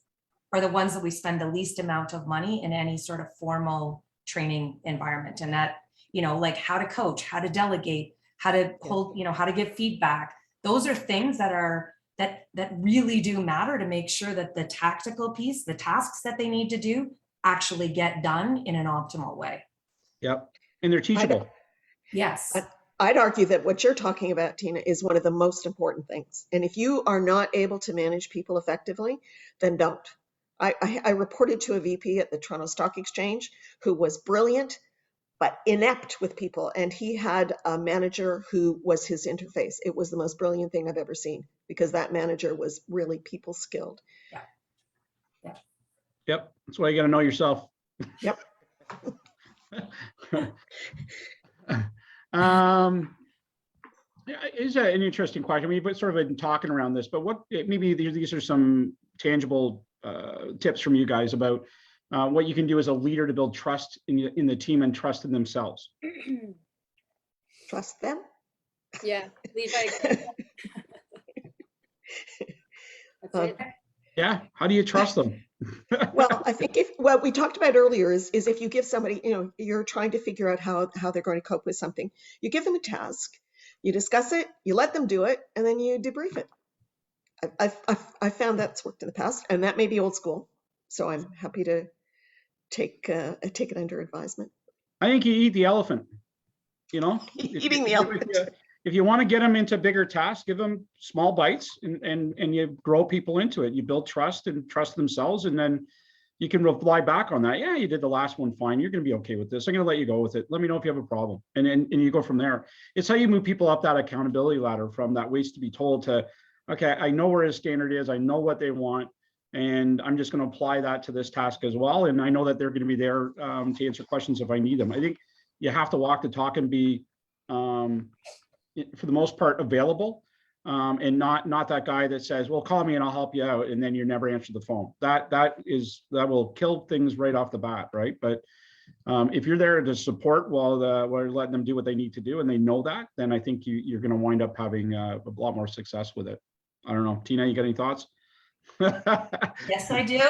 are the ones that we spend the least amount of money in any sort of formal training environment. And that, like how to coach, how to delegate, how to hold, how to give feedback. Those are things that really do matter to make sure that the tactical piece, the tasks that they need to do, actually get done in an optimal way. Yep. And they're teachable. Yes. I'd argue that what you're talking about, Tina, is one of the most important things. And if you are not able to manage people effectively, then don't. I reported to a VP at the Toronto Stock Exchange who was brilliant, but inept with people. And he had a manager who was his interface. It was the most brilliant thing I've ever seen, because that manager was really people skilled. Yep. That's why you got to know yourself. Yep. Yeah, it's an interesting question. We've sort of been talking around this, but what maybe these are some tangible tips from you guys about what you can do as a leader to build trust in the team and trust in themselves. Trust them. Yeah, lead by example. That's it. Yeah. How do you trust them? Well, I think what we talked about earlier is if you give somebody, you're trying to figure out how they're going to cope with something, you give them a task, you discuss it, you let them do it, and then you debrief it. I found that's worked in the past, and that may be old school, so I'm happy to take it under advisement. I think you eat the elephant. Eating the elephant. If you want to get them into bigger tasks, give them small bites and you grow people into it. You build trust and trust themselves, and then you can reply back on that. Yeah, you did the last one fine. You're going to be okay with this. I'm going to let you go with it. Let me know if you have a problem. And you go from there. It's how you move people up that accountability ladder from that waits to be told to, okay, I know where his standard is. I know what they want. And I'm just going to apply that to this task as well. And I know that they're going to be there to answer questions if I need them. I think you have to walk the talk and be, for the most part, available, and not that guy that says, well, call me and I'll help you out, and then you never answer the phone. That will kill things right off the bat, right? But if you're there to support while we're letting them do what they need to do, and they know that, then I think you're going to wind up having a lot more success with it. I don't know, Tina, you got any thoughts? Yes, I do.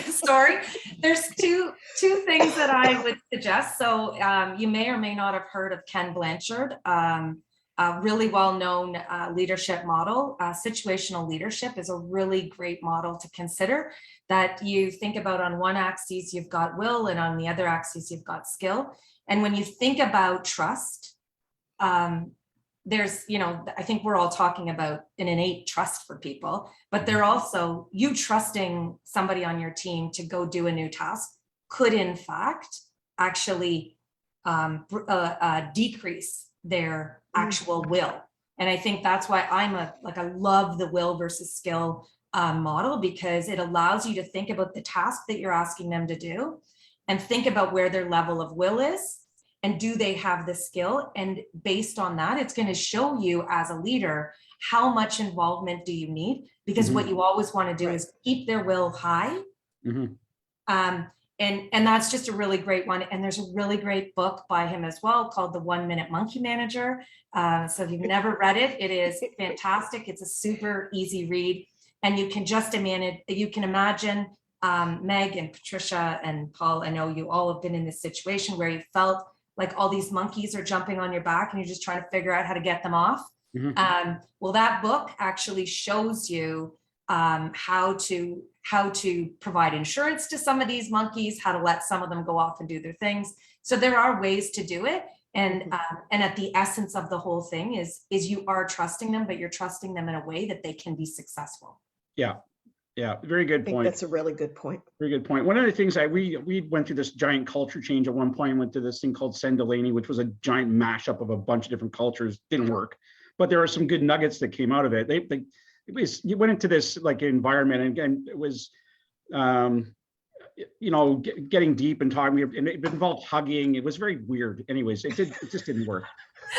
Sorry, there's two things that I would suggest. So you may or may not have heard of Ken Blanchard, a really well-known leadership model. Situational leadership is a really great model to consider, that you think about on one axis, you've got will, and on the other axis, you've got skill. And when you think about trust, there's, I think we're all talking about an innate trust for people, but they're also, you trusting somebody on your team to go do a new task could in fact actually decrease their actual will. And I think that's why I love the will versus skill model, because it allows you to think about the task that you're asking them to do and think about where their level of will is. And do they have the skill? And based on that, it's going to show you as a leader, how much involvement do you need? Because what you always want to do is keep their will high. And that's just a really great one. And there's a really great book by him as well called The 1 Minute Monkey Manager. So if you've never read it, it is fantastic. It's a super easy read. And you can imagine Meg and Patricia and Paul, I know you all have been in this situation where you felt like all these monkeys are jumping on your back and you're just trying to figure out how to get them off. Well, that book actually shows you how to provide insurance to some of these monkeys, how to let some of them go off and do their things. So there are ways to do it. And at the essence of the whole thing is you are trusting them, but you're trusting them in a way that they can be successful. Yeah, very good point. That's a really good point. Very good point. One of the things we went through this giant culture change at one point, went to this thing called Send Delaney, which was a giant mashup of a bunch of different cultures. Didn't work, but there were some good nuggets that came out of it. You went into this like environment, and it was, getting deep and talking, and it involved hugging. It was very weird. Anyways, it just didn't work.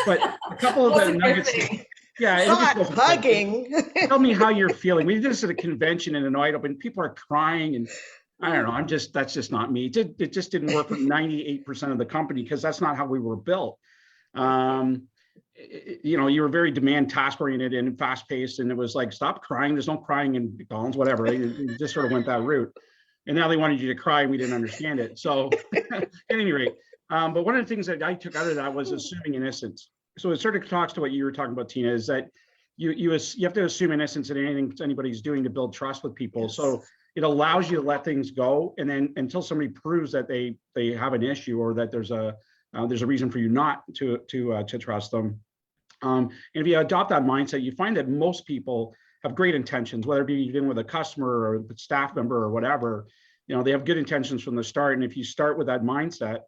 But a couple of the nuggets. Yeah, not hugging. Tell me how you're feeling. We did this at a convention in an idol, and people are crying, and I don't know. That's just not me. It just didn't work for 98% of the company, because that's not how we were built. You were very demand task oriented and fast paced, and it was like, stop crying. There's no crying in McDonald's, whatever. It just sort of went that route. And now they wanted you to cry, and we didn't understand it. So at any rate, but one of the things that I took out of that was assuming innocence. So it sort of talks to what you were talking about, Tina, is that you have to assume innocence in anything anybody's doing to build trust with people. Yes. So it allows you to let things go, and then until somebody proves that they have an issue, or that there's a reason for you not to trust them. And if you adopt that mindset, you find that most people have great intentions, whether it be you're dealing with a customer or a staff member or whatever. They have good intentions from the start. And if you start with that mindset,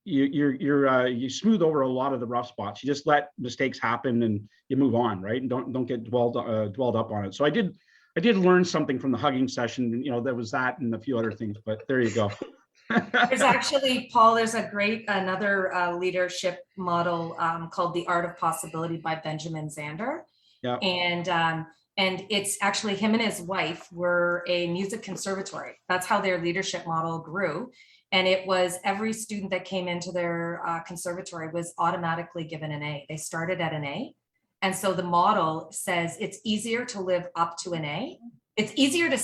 you smooth over a lot of the rough spots. You just let mistakes happen and you move on, right? And don't get dwelled up on it. So I did learn something from the hugging session. You know, there was that and a few other things, but there you go. There's actually, Paul, there's another leadership model called The Art of Possibility by Benjamin Zander. Yeah. And it's actually him and his wife were a music conservatory. That's how their leadership model grew. And it was every student that came into their conservatory was automatically given an A. They started at an A. And so the model says it's easier to live up to an A. It's easier to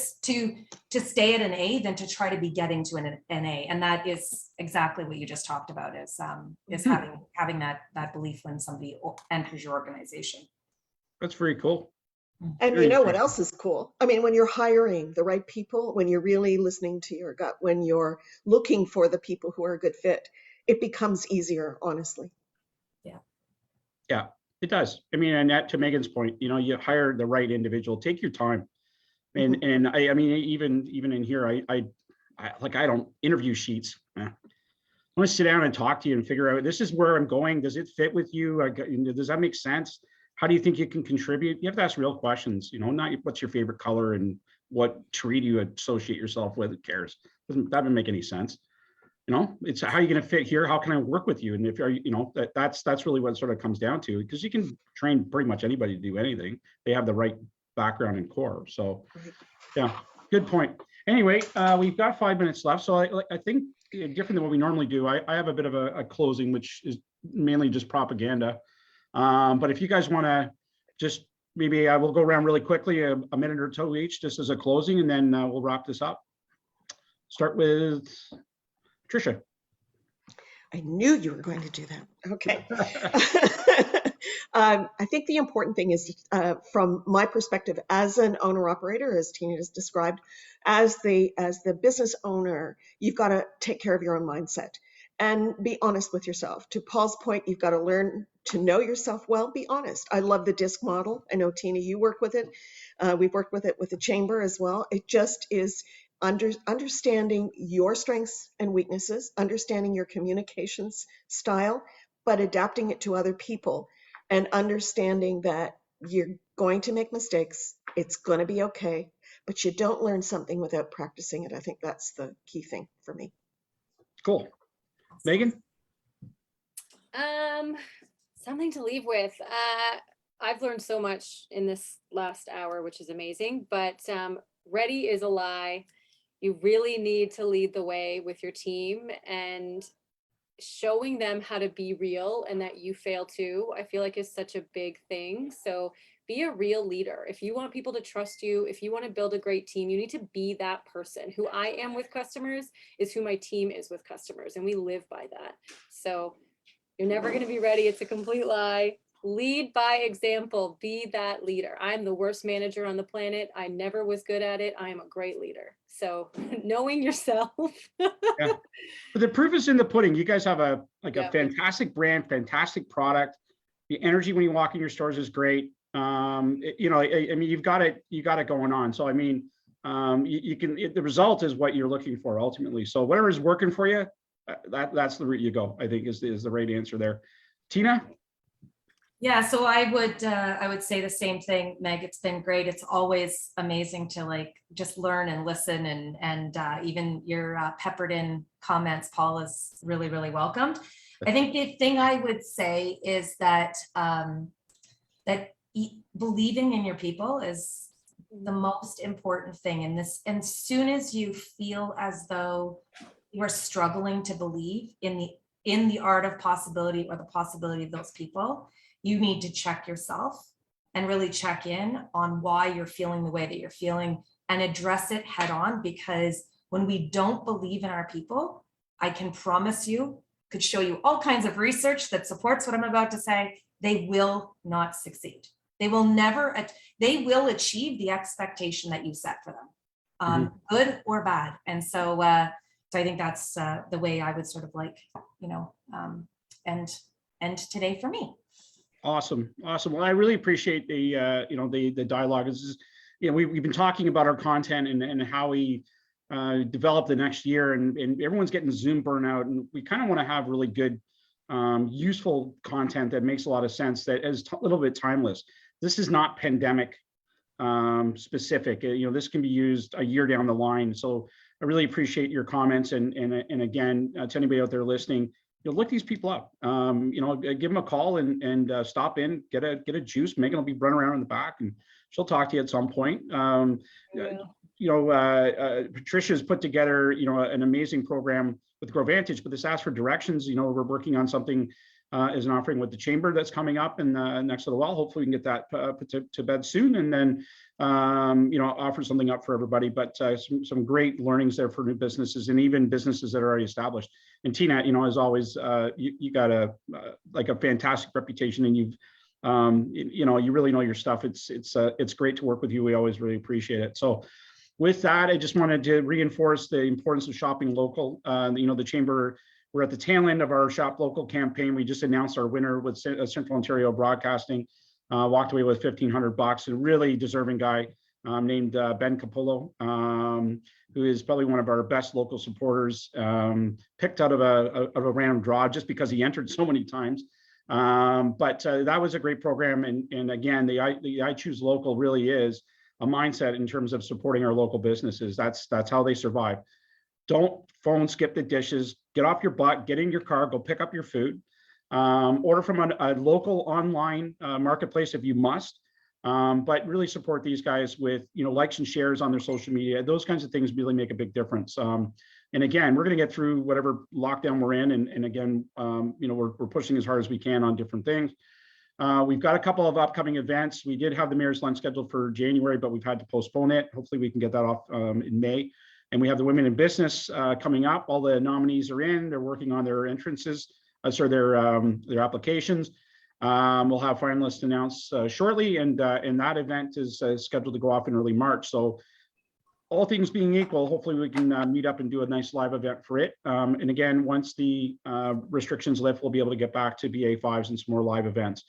stay at an A than to try to be getting to an A. And that is exactly what you just talked about, is having that belief when somebody enters your organization. That's very cool. And you know what else is cool? I mean, when you're hiring the right people, when you're really listening to your gut, when you're looking for the people who are a good fit, it becomes easier, honestly. Yeah, it does. I mean, and that, to Megan's point, you know, you hire the right individual, take your time. And I mean, even in here, I don't interview sheets. I want to sit down and talk to you and figure out, this is where I'm going. Does it fit with you? Does that make sense? How do you think you can contribute? You have to ask real questions, you know, not what's your favorite color and what tree do you associate yourself with? Who cares? That doesn't make any sense. You know, it's how are you going to fit here? How can I work with you? And if you know, that's really what it sort of comes down to, because you can train pretty much anybody to do anything. They have the right background and core. So yeah, good point. Anyway, we've got 5 minutes left. So I think different than what we normally do, I have a bit of a closing, which is mainly just propaganda. But if you guys want to just, maybe I will go around really quickly, a minute or two each, just as a closing, and then we'll wrap this up. Start with Tricia. I knew you were going to do that. Okay. I think the important thing is, from my perspective as an owner operator, as Tina just described, as the business owner, you've got to take care of your own mindset and be honest with yourself. To Paul's point, you've got to learn to know yourself well, be honest. I love the DISC model. I know, Tina, you work with it. We've worked with it with the chamber as well. It just is understanding your strengths and weaknesses, understanding your communications style, but adapting it to other people, and understanding that you're going to make mistakes. It's going to be okay, but you don't learn something without practicing it. I think that's the key thing for me. Cool. Megan? Something to leave with. I've learned so much in this last hour, which is amazing, but ready is a lie. You really need to lead the way with your team, and showing them how to be real and that you fail too, I feel like is such a big thing. So be a real leader. If you want people to trust you, if you want to build a great team, you need to be that person. Who I am with customers is who my team is with customers, and we live by that. So you're never going to be ready. It's a complete lie. Lead by example. Be that leader. I'm the worst manager on the planet. I never was good at it. I am a great leader. So knowing yourself. Yeah. But the proof is in the pudding. You guys have a Yeah. fantastic brand, fantastic product. The energy when you walk in your stores is great. You know, I mean, you got it going on. So I mean, you can. The result is what you're looking for ultimately. So whatever is working for you, that's the route you go. I think is the right answer there. Tina. Yeah, so I would say the same thing, Meg. It's been great. It's always amazing to just learn and listen, and even your peppered in comments, Paul, is really, really welcomed. I think the thing I would say is that believing in your people is the most important thing in this. And as soon as you feel as though you are struggling to believe in the art of possibility or the possibility of those people, you need to check yourself and really check in on why you're feeling the way that you're feeling and address it head on. Because when we don't believe in our people, I can promise you, could show you all kinds of research that supports what I'm about to say, they will not succeed. They will achieve the expectation that you set for them, good or bad. And so I think that's the way I would sort of end today for me. Awesome. Well, I really appreciate the dialogue. This is, we've been talking about our content and how we develop the next year, and everyone's getting Zoom burnout, and we kind of want to have really good, useful content that makes a lot of sense, that is a little bit timeless. This is not pandemic specific. This can be used a year down the line. So I really appreciate your comments, and again, to anybody out there listening, look these people up. Give them a call and stop in, get a juice. Megan will be running around in the back, and she'll talk to you at some point. Patricia's put together, an amazing program with Grow Vantage, but this asks for directions. We're working on something as an offering with the chamber that's coming up in next little while. Hopefully we can get that put to bed soon, and then offer something up for everybody. But some great learnings there for new businesses, and even businesses that are already established. And Tina, as always, you got a fantastic reputation, and you've you really know your stuff. It's great to work with you. We always really appreciate it. So with that, I just wanted to reinforce the importance of shopping local. The chamber, we're at the tail end of our Shop Local campaign. We just announced our winner with Central Ontario Broadcasting, walked away with $1,500. A really deserving guy named Ben Capullo, who is probably one of our best local supporters, picked out of a random draw just because he entered so many times. But that was a great program. And again, the I Choose Local really is a mindset in terms of supporting our local businesses. That's how they survive. Don't phone skip the dishes. Get off your butt, get in your car, go pick up your food. Order from a local online marketplace if you must. But really support these guys with likes and shares on their social media. Those kinds of things really make a big difference. And again, we're going to get through whatever lockdown we're in. And again, we're pushing as hard as we can on different things. We've got a couple of upcoming events. We did have the Mayor's Lunch scheduled for January, but we've had to postpone it. Hopefully we can get that off in May. And we have the Women in Business coming up. All the nominees are in. They're working on their entrances, their applications. We'll have finalists announced shortly, and that event is scheduled to go off in early March. So all things being equal, hopefully we can meet up and do a nice live event for it. And again, once the restrictions lift, we'll be able to get back to BA5s and some more live events.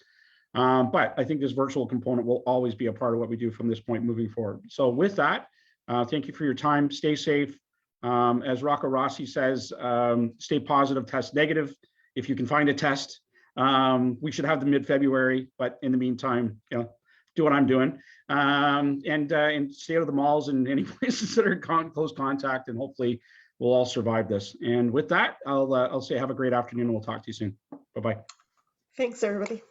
But I think this virtual component will always be a part of what we do from this point moving forward. So with that, thank you for your time. Stay safe. As Rocco Rossi says, stay positive, test negative. If you can find a test, we should have them mid-February, but in the meantime, do what I'm doing, and stay out of the malls and any places that are close contact, and hopefully we'll all survive this. And with that, I'll say have a great afternoon, and we'll talk to you soon. Bye-bye. Thanks, everybody.